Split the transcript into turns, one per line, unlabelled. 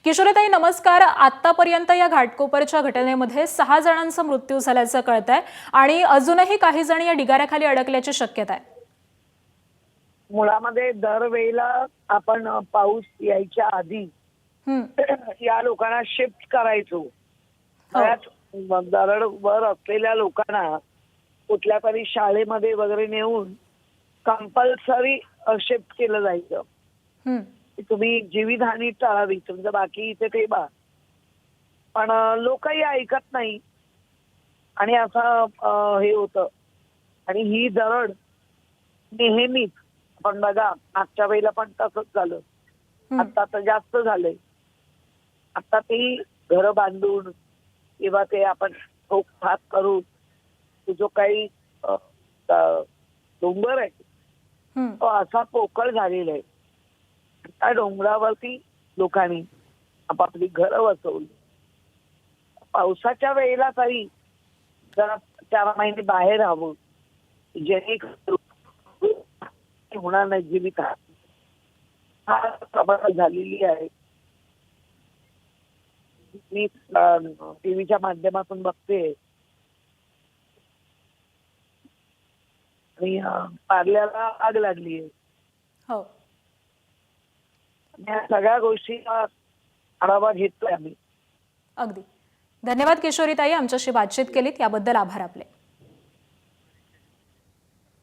किशोरीताई नमस्कार. आतापर्यंत या घाटकोपरच्या घटनेमध्ये 6 जणांचा मृत्यू झाल्याचं कळतंय आणि अजूनही काही जण या ढिगाऱ्याखाली अडकल्याची शक्यता आहे.
मुळामध्ये दरवेळेला आपण पाऊस यायच्या आधी या लोकांना शिफ्ट करायचो. बऱ्याच दरडवर असलेल्या लोकांना कुठल्या तरी शाळेमध्ये वगैरे नेऊन कंपल्सरी शिफ्ट केलं जायचं. तुम्ही जीवितहानी टाळावी, तुमचं बाकी इथे ठेवा. पण लोकही ऐकत नाही आणि असं हे होतं. आणि ही दरड नेहमीच पण बघा मागच्या वेळेला पण तसंच झालं. आता तर जास्त झालंय. आता ती घरं बांधून किंवा ते आपण ठोक ठाक करून जो काही डोंगर आहे तो असा पोकळ झालेला आहे. त्या डोंगरावरती लोकांनी आपापली घरं वसवली. पावसाच्या वेळेला तरी जरा 4 महिने बाहेर राहावं जेणेकरून होणार नाही. जीवित प्रमाणात झालेली आहे. मी टीव्हीच्या माध्यमातून बघते आणि पार्ल्याला आग लागली आहे.
हो,
या सगळ्या गोष्टीचा आढावा घेतोय आम्ही.
अगदी. धन्यवाद किशोरीताई, आमच्याशी बातचीत केलीत याबद्दल आभार आपले.